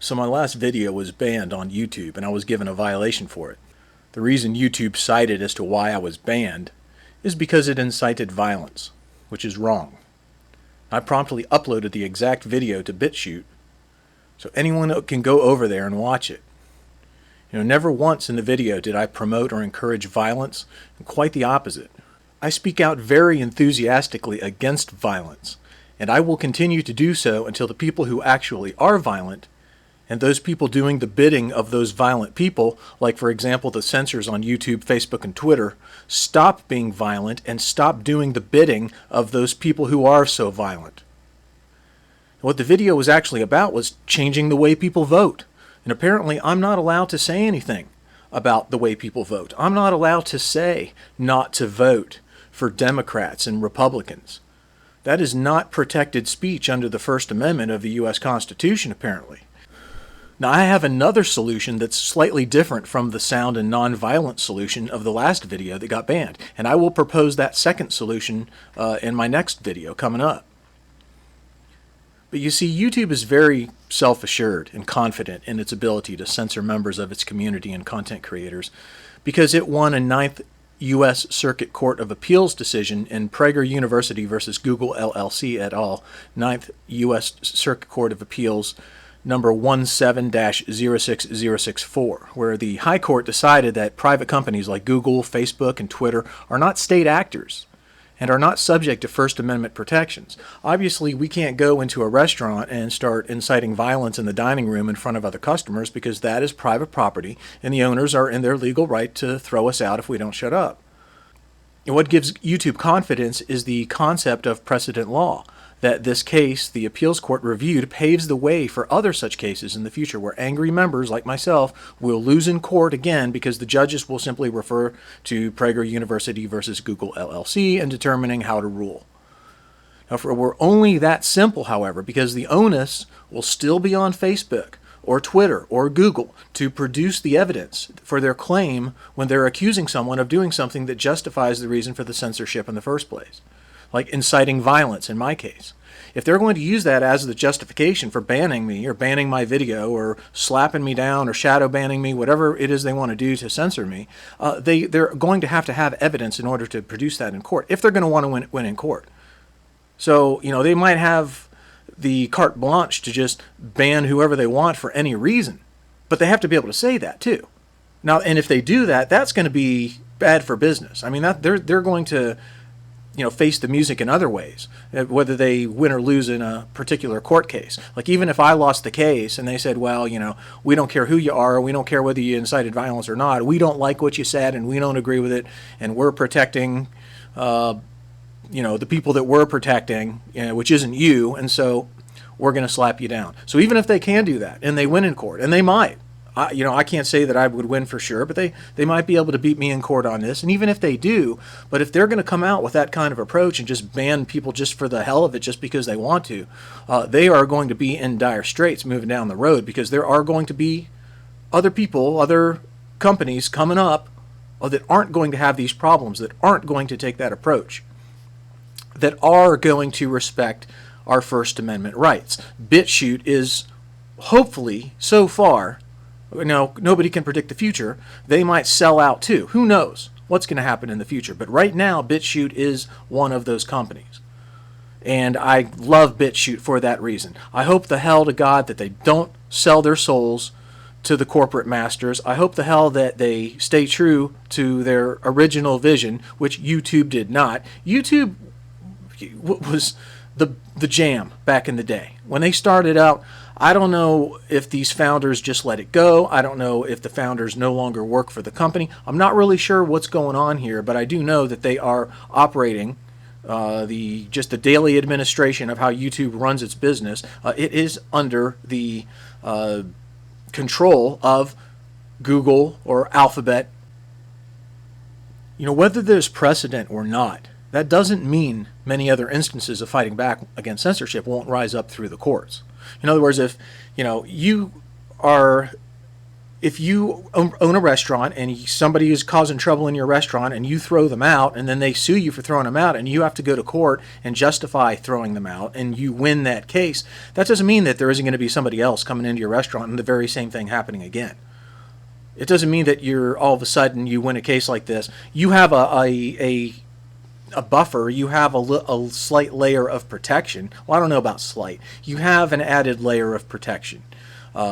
So my last video was banned on YouTube and I was given a violation for it. The reason YouTube cited as to why I was banned is because it incited violence, which is wrong. I promptly uploaded the exact video to BitChute so anyone can go over there and watch it. Never once in the video did I promote or encourage violence, and quite the opposite. I speak out very enthusiastically against violence, and I will continue to do so until the people who actually are violent, and those people doing the bidding of those violent people, like for example the censors on YouTube, Facebook, and Twitter, stop being violent and stop doing the bidding of those people who are so violent. What the video was actually about was changing the way people vote. And apparently I'm not allowed to say anything about the way people vote. I'm not allowed to say not to vote for Democrats and Republicans. That is not protected speech under the First Amendment of the U.S. Constitution, apparently. Now, I have another solution that's slightly different from the sound and non-violent solution of the last video that got banned. And I will propose that second solution in my next video coming up. But you see, YouTube is very self-assured and confident in its ability to censor members of its community and content creators because it won a 9th U.S. Circuit Court of Appeals decision in Prager University versus Google LLC et al., 9th U.S. Circuit Court of Appeals number 17-06064, where the High Court decided that private companies like Google, Facebook, and Twitter are not state actors and are not subject to First Amendment protections. Obviously, we can't go into a restaurant and start inciting violence in the dining room in front of other customers because that is private property, and the owners are in their legal right to throw us out if we don't shut up. And what gives YouTube confidence is the concept of precedent law, that this case, the appeals court reviewed, paves the way for other such cases in the future where angry members like myself will lose in court again because the judges will simply refer to Prager University versus Google LLC in determining how to rule. Now, if it were only that simple, however, because the onus will still be on Facebook or Twitter or Google to produce the evidence for their claim when they're accusing someone of doing something that justifies the reason for the censorship in the first place, like inciting violence in my case. If they're going to use that as the justification for banning me or banning my video or slapping me down or shadow banning me, whatever it is they want to do to censor me, they're going to have evidence in order to produce that in court, if they're going to want to win in court. So, they might have the carte blanche to just ban whoever they want for any reason, but they have to be able to say that too. Now, and if they do that, that's going to be bad for business. I mean, they're going to face the music in other ways, whether they win or lose in a particular court case. Like even if I lost the case and they said, well, we don't care who you are, we don't care whether you incited violence or not, we don't like what you said and we don't agree with it, and we're protecting, the people that we're protecting, which isn't you, and so we're going to slap you down. So even if they can do that and they win in court, and they might, I can't say that I would win for sure, but they might be able to beat me in court on this. And even if they do, but if they're going to come out with that kind of approach and just ban people just for the hell of it, just because they want to, they are going to be in dire straits moving down the road, because there are going to be other people, other companies coming up that aren't going to have these problems, that aren't going to take that approach, that are going to respect our First Amendment rights. BitChute is hopefully, so far, nobody can predict the future, they might sell out too. Who knows what's going to happen in the future? But right now, BitChute is one of those companies. And I love BitChute for that reason. I hope the hell to God that they don't sell their souls to the corporate masters. I hope the hell that they stay true to their original vision, which YouTube did not. YouTube was the jam back in the day. When they started out, I don't know if these founders just let it go. I don't know if the founders no longer work for the company. I'm not really sure what's going on here, but I do know that they are operating the daily administration of how YouTube runs its business. It is under the control of Google or Alphabet. Whether there's precedent or not, that doesn't mean many other instances of fighting back against censorship won't rise up through the courts. In other words, if you are if you own a restaurant and somebody is causing trouble in your restaurant and you throw them out and then they sue you for throwing them out and you have to go to court and justify throwing them out and you win that case, that doesn't mean that there isn't going to be somebody else coming into your restaurant and the very same thing happening again. It doesn't mean that you're all of a sudden you win a case like this. You have a buffer, you have a slight layer of protection. Well, I don't know about slight. You have an added layer of protection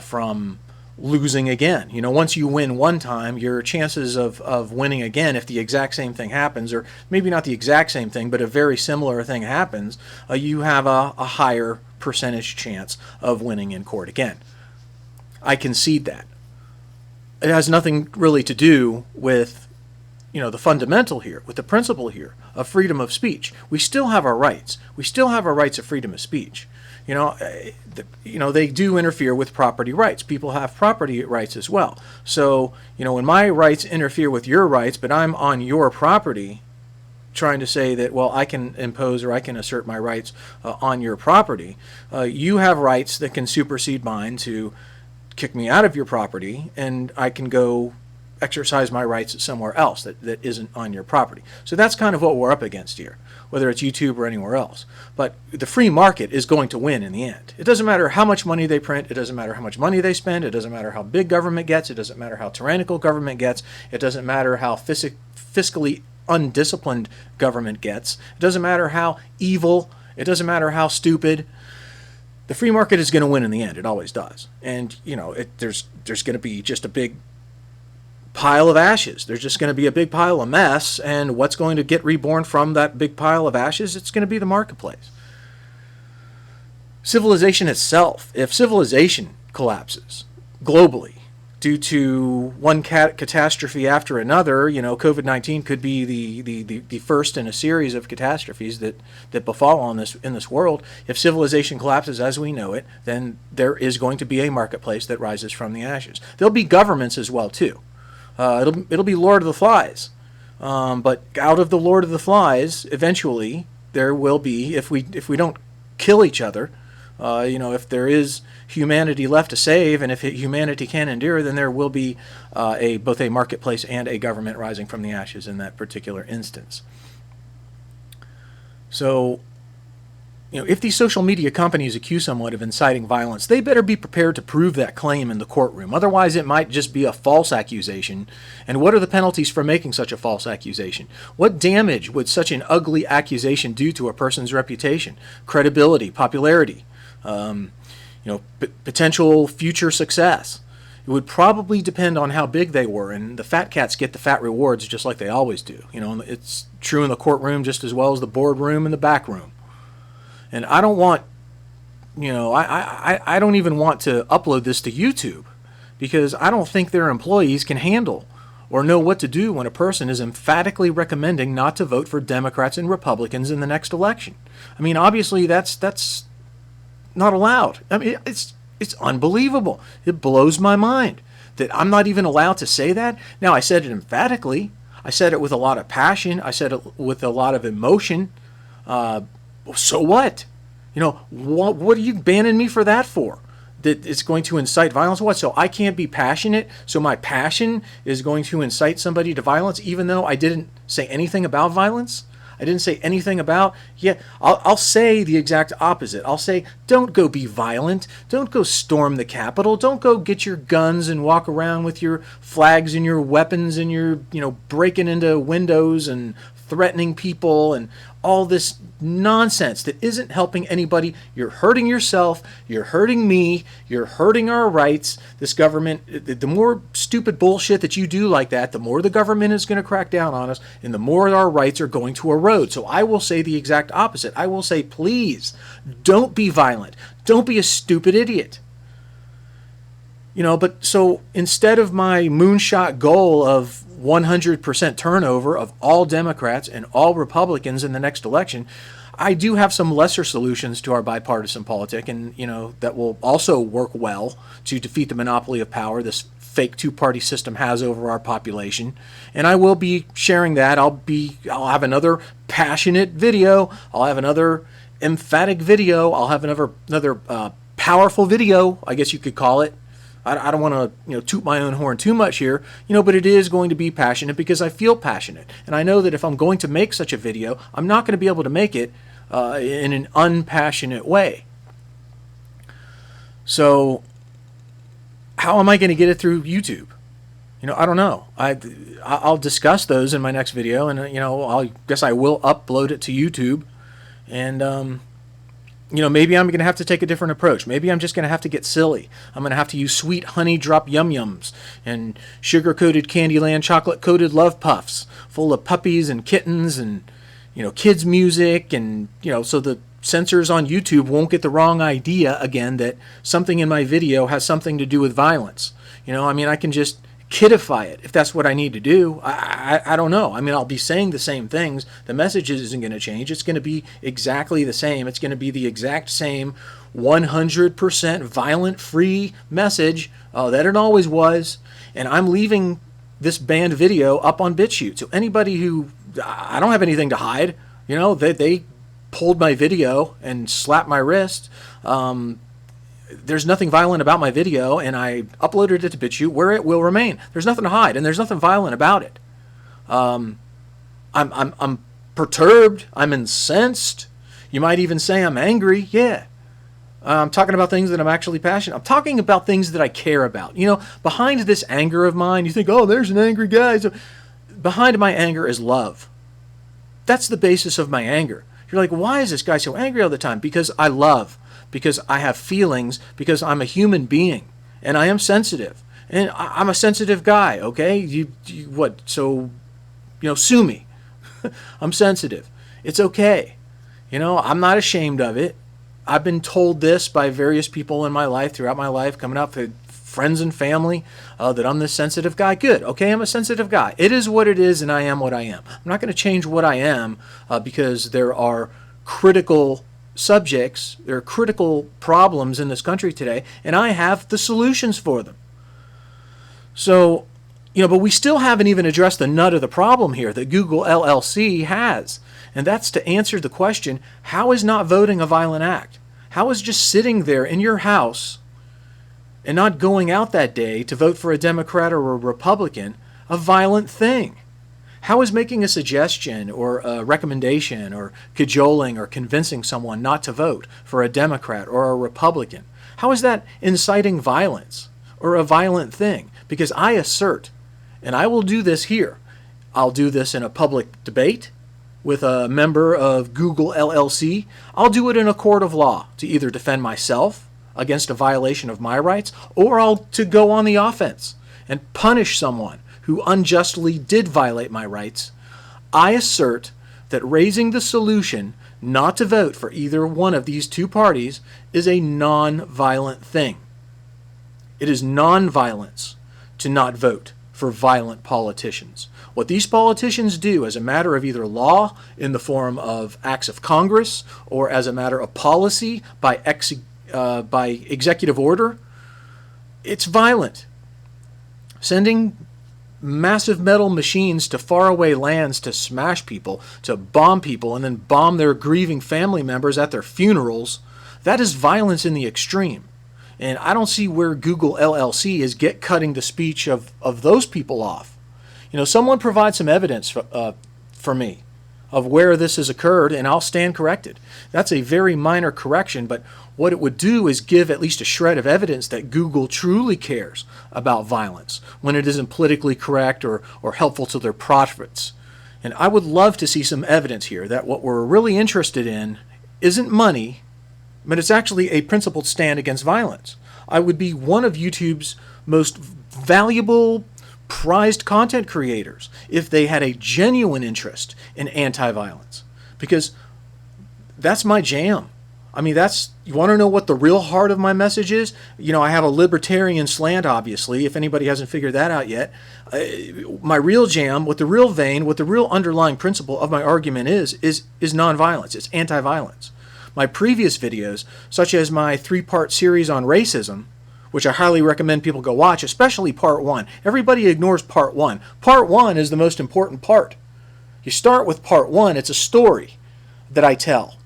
from losing again. You know, once you win one time, your chances of winning again, if the exact same thing happens, or maybe not the exact same thing, but a very similar thing happens, you have a higher percentage chance of winning in court again. I concede that. It has nothing really to do with, you know, the fundamental here, with the principle here of freedom of speech. We still have our rights. We still have our rights of freedom of speech. You know, they do interfere with property rights. People have property rights as well. So, you know, when my rights interfere with your rights, but I'm on your property trying to say that, well, I can impose or I can assert my rights on your property, you have rights that can supersede mine to kick me out of your property, and I can go exercise my rights somewhere else that isn't on your property. So that's kind of what we're up against here, whether it's YouTube or anywhere else. But the free market is going to win in the end. It doesn't matter how much money they print. It doesn't matter how much money they spend. It doesn't matter how big government gets. It doesn't matter how tyrannical government gets. It doesn't matter how fiscally undisciplined government gets. It doesn't matter how evil. It doesn't matter how stupid. The free market is going to win in the end. It always does. And, you know, there's going to be just a big pile of ashes. There's just going to be a big pile of mess, and what's going to get reborn from that big pile of ashes? It's going to be the marketplace. Civilization itself, if civilization collapses globally due to one catastrophe after another, you know, COVID-19 could be the first in a series of catastrophes that befall in this world. If civilization collapses as we know it, then there is going to be a marketplace that rises from the ashes. There'll be governments as well too. It'll be Lord of the Flies, but out of the Lord of the Flies, eventually there will be, if we don't kill each other, you know, if there is humanity left to save, and if humanity can endure, then there will be both a marketplace and a government rising from the ashes in that particular instance. So, you know, if these social media companies accuse someone of inciting violence, they better be prepared to prove that claim in the courtroom. Otherwise, it might just be a false accusation. And what are the penalties for making such a false accusation? What damage would such an ugly accusation do to a person's reputation, credibility, popularity, you know, potential future success? It would probably depend on how big they were, and the fat cats get the fat rewards just like they always do. You know, it's true in the courtroom just as well as the boardroom and the back room. And I don't want, you know, I don't even want to upload this to YouTube, because I don't think their employees can handle or know what to do when a person is emphatically recommending not to vote for Democrats and Republicans in the next election. I mean, obviously that's not allowed. I mean, it's unbelievable. It blows my mind that I'm not even allowed to say that. Now, I said it emphatically. I said it with a lot of passion. I said it with a lot of emotion. So what? You know, what are you banning me for that for? That it's going to incite violence? What? So I can't be passionate? So my passion is going to incite somebody to violence, even though I didn't say anything about violence? I didn't say anything about, I'll say the exact opposite. I'll say, don't go be violent. Don't go storm the Capitol. Don't go get your guns and walk around with your flags and your weapons and your, you know, breaking into windows and threatening people and all this nonsense that isn't helping anybody. You're hurting yourself. You're hurting me. You're hurting our rights. This government, the more stupid bullshit that you do like that, the more the government is going to crack down on us, and the more our rights are going to erode. So I will say the exact opposite. I will say, please, don't be violent. Don't be a stupid idiot. You know, but so instead of my moonshot goal of 100% turnover of all Democrats and all Republicans in the next election, I do have some lesser solutions to our bipartisan politic, and, you know, that will also work well to defeat the monopoly of power this fake two-party system has over our population. And I will be sharing that. I'll have another passionate video. I'll have another emphatic video. I'll have another powerful video, I guess you could call it, I don't want to, toot my own horn too much here, but it is going to be passionate because I feel passionate. And I know that if I'm going to make such a video, I'm not going to be able to make it in an unpassionate way. So how am I going to get it through YouTube? I don't know. I'll discuss those in my next video, and I guess I will upload it to YouTube, and maybe I'm going to have to take a different approach. Maybe I'm just going to have to get silly. I'm going to have to use sweet honey drop yum-yums and sugar-coated Candyland chocolate-coated love puffs full of puppies and kittens and, kids' music, and, so the censors on YouTube won't get the wrong idea again that something in my video has something to do with violence. I can just kidify it if that's what I need to do. I don't know. I'll be saying the same things. The message isn't going to change. It's going to be exactly the same. It's going to be the exact same 100% violent-free message that it always was. And I'm leaving this banned video up on BitChute. So anybody who, I don't have anything to hide. They pulled my video and slapped my wrist. There's nothing violent about my video, and I uploaded it to BitChute where it will remain. There's nothing to hide, and there's nothing violent about it. I'm perturbed. I'm incensed. You might even say I'm angry. Yeah. I'm talking about things that I'm actually passionate. I'm talking about things that I care about. Behind this anger of mine, you think, oh, there's an angry guy. So behind my anger is love. That's the basis of my anger. You're like, why is this guy so angry all the time? Because I love. Because I have feelings, because I'm a human being, and I am sensitive, and I'm a sensitive guy. Okay, what? So, sue me. I'm sensitive. It's okay. I'm not ashamed of it. I've been told this by various people in my life, throughout my life, coming up, friends and family, that I'm this sensitive guy. Good. Okay, I'm a sensitive guy. It is what it is, and I am what I am. I'm not going to change what I am because there are critical subjects, there are critical problems in this country today, and I have the solutions for them. So, but we still haven't even addressed the nut of the problem here that Google LLC has, and that's to answer the question, how is not voting a violent act? How is just sitting there in your house and not going out that day to vote for a Democrat or a Republican a violent thing? How is making a suggestion or a recommendation or cajoling or convincing someone not to vote for a Democrat or a Republican, how is that inciting violence or a violent thing? Because I assert, and I will do this here, I'll do this in a public debate with a member of Google LLC. I'll do it in a court of law to either defend myself against a violation of my rights, or I'll to go on the offense and punish someone who unjustly did violate my rights. I assert that raising the solution not to vote for either one of these two parties is a non-violent thing. It is non-violence to not vote for violent politicians. What these politicians do as a matter of either law in the form of acts of Congress or as a matter of policy by executive order, it's violent. Sending massive metal machines to faraway lands to smash people, to bomb people, and then bomb their grieving family members at their funerals, that is violence in the extreme. And I don't see where Google LLC is cutting the speech of those people off. Someone provide some evidence for me of where this has occurred, and I'll stand corrected. That's a very minor correction, but what it would do is give at least a shred of evidence that Google truly cares about violence when it isn't politically correct or helpful to their profits. And I would love to see some evidence here that what we're really interested in isn't money, but it's actually a principled stand against violence. I would be one of YouTube's most valuable, prized content creators if they had a genuine interest in anti-violence, because that's my jam. You want to know what the real heart of my message is? I have a libertarian slant, obviously, if anybody hasn't figured that out yet. My real jam, what the real vein, what the real underlying principle of my argument is nonviolence. It's anti-violence. My previous videos, such as my 3-part series on racism, which I highly recommend people go watch, especially part 1. Everybody ignores part 1. Part 1 is the most important part. You start with part 1. It's a story that I tell.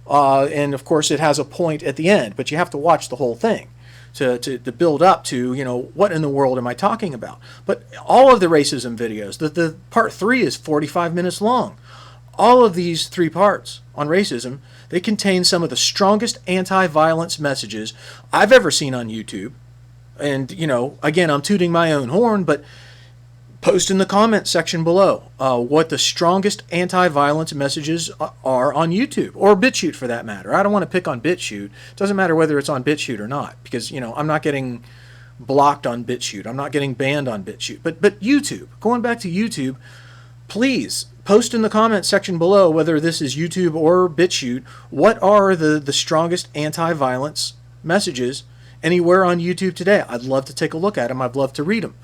And of course it has a point at the end, but you have to watch the whole thing. to build up to, you know, what in the world am I talking about? But all of the racism videos, the part 3 is 45 minutes long. All of these 3 parts on racism, they contain some of the strongest anti-violence messages I've ever seen on YouTube. And, you know, again, I'm tooting my own horn, but post in the comment section below what the strongest anti-violence messages are on YouTube, or BitChute for that matter. I don't want to pick on BitChute. It doesn't matter whether it's on BitChute or not, because, you know, I'm not getting blocked on BitChute. I'm not getting banned on BitChute. But YouTube, going back to YouTube, please post in the comment section below, whether this is YouTube or BitChute, what are the strongest anti-violence messages anywhere on YouTube today. I'd love to take a look at them. I'd love to read them.